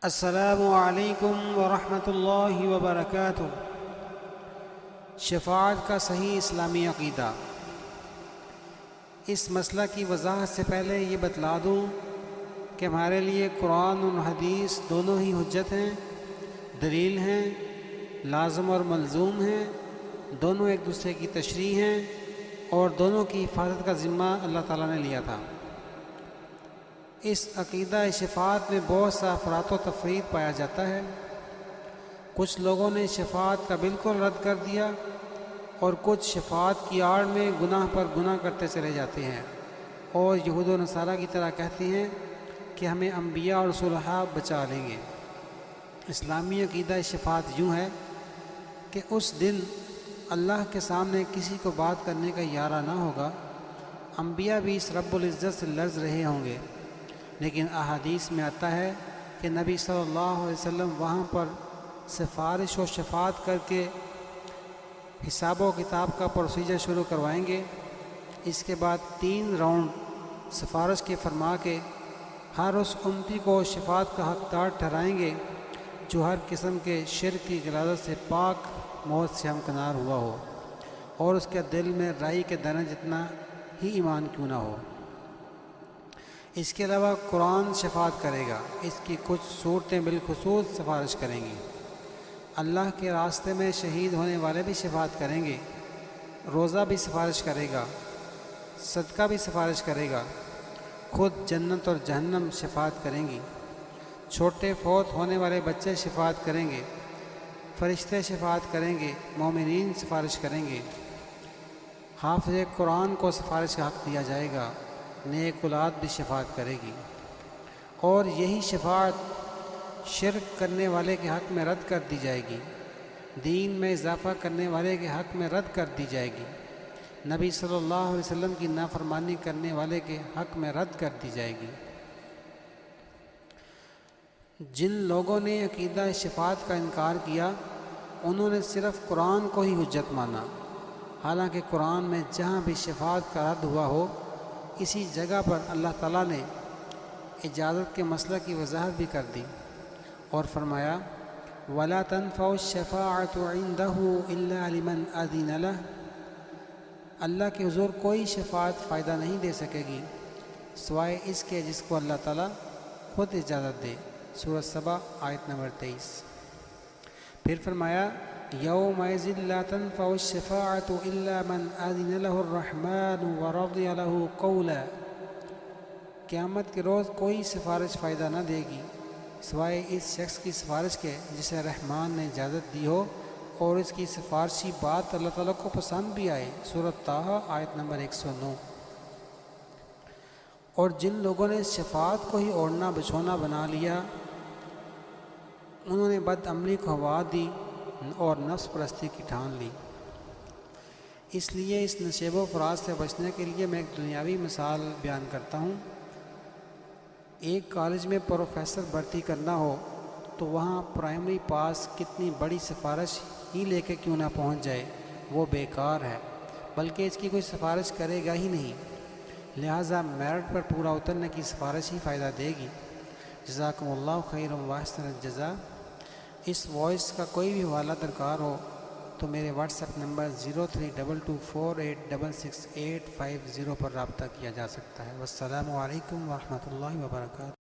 السلام علیکم ورحمۃ اللہ وبرکاتہ۔ شفاعت کا صحیح اسلامی عقیدہ۔ اس مسئلہ کی وضاحت سے پہلے یہ بتلا دوں کہ ہمارے لیے قرآن اور حدیث دونوں ہی حجت ہیں، دلیل ہیں، لازم اور ملزوم ہیں، دونوں ایک دوسرے کی تشریح ہیں اور دونوں کی حفاظت کا ذمہ اللہ تعالیٰ نے لیا تھا۔ اس عقیدہ شفاعت میں بہت سا افراط و تفرید پایا جاتا ہے۔ کچھ لوگوں نے شفاعت کا بالکل رد کر دیا اور کچھ شفاعت کی آڑ میں گناہ پر گناہ کرتے چلے جاتے ہیں اور یہود و نصارہ کی طرح کہتے ہیں کہ ہمیں انبیاء اور صلحاء بچا لیں گے۔ اسلامی عقیدہ شفاعت یوں ہے کہ اس دن اللہ کے سامنے کسی کو بات کرنے کا یارہ نہ ہوگا۔ انبیاء بھی اس رب العزت سے لرز رہے ہوں گے، لیکن احادیث میں آتا ہے کہ نبی صلی اللہ علیہ وسلم وہاں پر سفارش و شفاعت کر کے حساب و کتاب کا پروسیجر شروع کروائیں گے۔ اس کے بعد 3 راؤنڈ سفارش کے فرما کے ہر اس امتی کو شفاعت کا حقدار ٹھہرائیں گے جو ہر قسم کے شرک کی غلاظت سے پاک موت سے ہمکنار ہوا ہو اور اس کے دل میں رائی کے دانے جتنا ہی ایمان کیوں نہ ہو۔ اس کے علاوہ قرآن شفاعت کرے گا، اس کی کچھ صورتیں بالخصوص سفارش کریں گی۔ اللہ کے راستے میں شہید ہونے والے بھی شفاعت کریں گے، روزہ بھی سفارش کرے گا، صدقہ بھی سفارش کرے گا، خود جنت اور جہنم شفاعت کریں گی، چھوٹے فوت ہونے والے بچے شفاعت کریں گے، فرشتے شفاعت کریں گے، مومنین سفارش کریں گے، حافظ قرآن کو سفارش کا حق دیا جائے گا، نیک اولاد بھی شفاعت کرے گی، اور یہی شفاعت شرک کرنے والے کے حق میں رد کر دی جائے گی، دین میں اضافہ کرنے والے کے حق میں رد کر دی جائے گی، نبی صلی اللہ علیہ وسلم کی نافرمانی کرنے والے کے حق میں رد کر دی جائے گی۔ جن لوگوں نے عقیدہ شفاعت کا انکار کیا انہوں نے صرف قرآن کو ہی حجت مانا، حالانکہ قرآن میں جہاں بھی شفاعت کا رد ہوا ہو اسی جگہ پر اللہ تعالیٰ نے اجازت کے مسئلہ کی وضاحت بھی کر دی اور فرمایا وَلَا تَنْفَعُ الشَّفَاعَةُ عِنْدَهُ إِلَّا لِمَنْ أَذِنَ لَهُ۔ اللہ کے حضور کوئی شفاعت فائدہ نہیں دے سکے گی سوائے اس کے جس کو اللہ تعالیٰ خود اجازت دے۔ سورۃ سبا آیت نمبر 23۔ پھر فرمایا یومئذ لا تنفع الشفاعة إلا من أذن له الرحمن ورضي له قولا۔ قیامت کے روز کوئی سفارش فائدہ نہ دے گی سوائے اس شخص کی سفارش کے جسے رحمان نے اجازت دی ہو اور اس کی سفارشی بات اللہ تعالیٰ کو پسند بھی آئے۔ سورۃ طٰہٰ آیت نمبر 109۔ اور جن لوگوں نے شفاعت کو ہی اوڑھنا بچھونا بنا لیا انہوں نے بد عملی کو ہوا دی اور نفس پرستی کی ٹھان لی۔ اس لیے اس نشیب و فراز سے بچنے کے لیے میں ایک دنیاوی مثال بیان کرتا ہوں۔ ایک کالج میں پروفیسر بھرتی کرنا ہو تو وہاں پرائمری پاس کتنی بڑی سفارش ہی لے کے کیوں نہ پہنچ جائے وہ بیکار ہے، بلکہ اس کی کوئی سفارش کرے گا ہی نہیں، لہٰذا میرٹ پر پورا اترنے کی سفارش ہی فائدہ دے گی۔ جزاکم اللہ خیر و احسن الجزاء۔ اس وائس کا کوئی بھی حوالہ درکار ہو تو میرے واٹس ایپ نمبر 032248666850 پر رابطہ کیا جا سکتا ہے۔ والسلام علیکم ورحمۃ اللہ وبرکاتہ۔